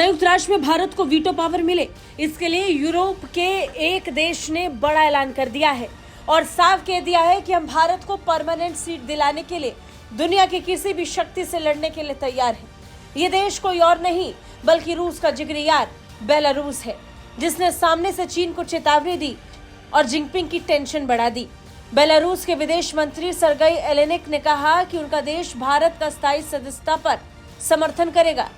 संयुक्त राष्ट्र में भारत को वीटो पावर मिले, इसके लिए यूरोप के एक देश ने बड़ा ऐलान कर दिया है और साफ कह दिया है कि हम भारत को परमानेंट सीट दिलाने के लिए दुनिया की किसी भी शक्ति से लड़ने के लिए तैयार हैं। ये देश कोई और नहीं बल्कि रूस का जिगरी यार बेलारूस है, जिसने सामने से चीन को चेतावनी दी और जिनपिंग की टेंशन बढ़ा दी। बेलारूस के विदेश मंत्री सर्गेई एलेनिक ने कहा कि उनका देश भारत का स्थायी सदस्यता पर समर्थन करेगा।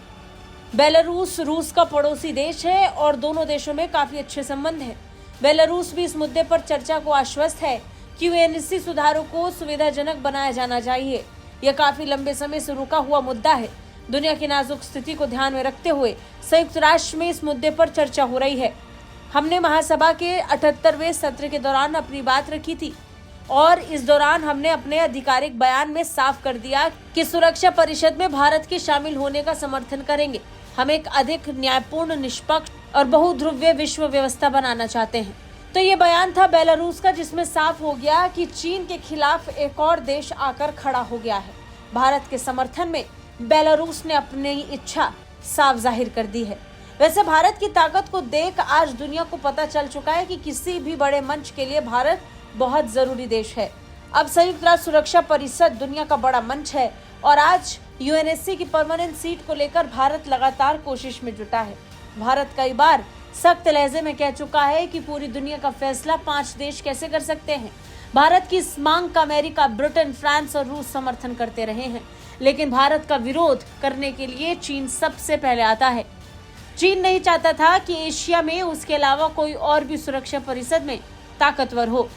बेलारूस रूस का पड़ोसी देश है और दोनों देशों में काफी अच्छे संबंध हैं। बेलारूस भी इस मुद्दे पर चर्चा को आश्वस्त है कि यूएनएससी सुधारों को सुविधाजनक बनाया जाना चाहिए। यह काफी लंबे समय से रुका हुआ मुद्दा है। दुनिया की नाजुक स्थिति को ध्यान में रखते हुए संयुक्त राष्ट्र में इस मुद्दे पर चर्चा हो रही है। हमने महासभा के 78वें सत्र के दौरान अपनी बात रखी थी और इस दौरान हमने अपने आधिकारिक बयान में साफ कर दिया कि सुरक्षा परिषद में भारत के शामिल होने का समर्थन करेंगे। हम एक अधिक न्यायपूर्ण, निष्पक्ष और बहुध्रुवीय विश्व व्यवस्था बनाना चाहते हैं। तो ये बयान था बेलारूस का, जिसमें साफ हो गया कि चीन के खिलाफ एक और देश आकर खड़ा हो गया है। भारत के समर्थन में बेलारूस ने अपनी इच्छा साफ जाहिर कर दी है। वैसे भारत की ताकत को देख आज दुनिया को पता चल चुका है कि किसी भी बड़े मंच के लिए भारत बहुत जरूरी देश है। अब संयुक्त राष्ट्र सुरक्षा परिषद दुनिया का बड़ा मंच है और आज यूएनएससी की परमानेंट सीट को लेकर भारत लगातार कोशिश में जुटा है। भारत कई बार सख्त लहजे में कह चुका है कि पूरी दुनिया का फैसला 5 देश कैसे कर सकते हैं। भारत की इस मांग का अमेरिका, ब्रिटेन, फ्रांस और रूस समर्थन करते रहे हैं, लेकिन भारत का विरोध करने के लिए चीन सबसे पहले आता है। चीन नहीं चाहता था कि एशिया में उसके अलावा कोई और भी सुरक्षा परिषद में ताकतवर हो।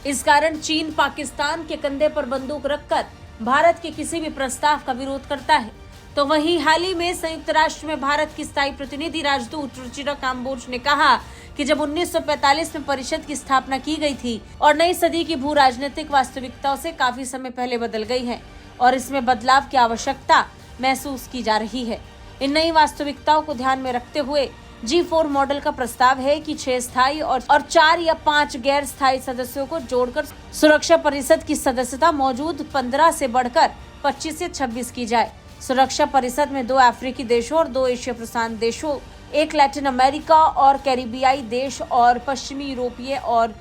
इस कारण चीन पाकिस्तान के कंधे पर बंदूक रखकर भारत के किसी भी प्रस्ताव का विरोध करता है। तो वहीं हाल ही में संयुक्त राष्ट्र में भारत की स्थायी प्रतिनिधि राजदूत रुचिरा काम्बोज ने कहा कि जब 1945 में परिषद की स्थापना की गई थी और नई सदी की भू राजनीतिक वास्तविकताओं से काफी समय पहले बदल गई है और इसमें बदलाव की आवश्यकता महसूस की जा रही है। इन नई वास्तविकताओं को ध्यान में रखते हुए G4 मॉडल का प्रस्ताव है कि 6 स्थायी और 4 या 5 गैर स्थायी सदस्यों को जोड़कर सुरक्षा परिषद की सदस्यता मौजूद 15 से बढ़कर 25 से 26 की जाए। सुरक्षा परिषद में 2 अफ्रीकी देशों और 2 एशिया प्रशांत देशों, 1 लैटिन अमेरिका और कैरिबियाई देश और पश्चिमी यूरोपीय और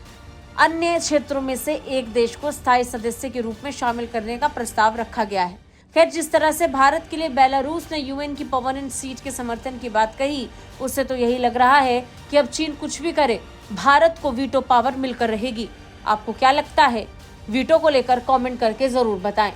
अन्य क्षेत्रों में से 1 देश को स्थायी सदस्य के रूप में शामिल करने का प्रस्ताव रखा गया है। खैर, जिस तरह से भारत के लिए बेलारूस ने यूएन की परमानेंट सीट के समर्थन की बात कही, उससे तो यही लग रहा है कि अब चीन कुछ भी करे, भारत को वीटो पावर मिलकर रहेगी। आपको क्या लगता है? वीटो को लेकर कमेंट करके जरूर बताएं।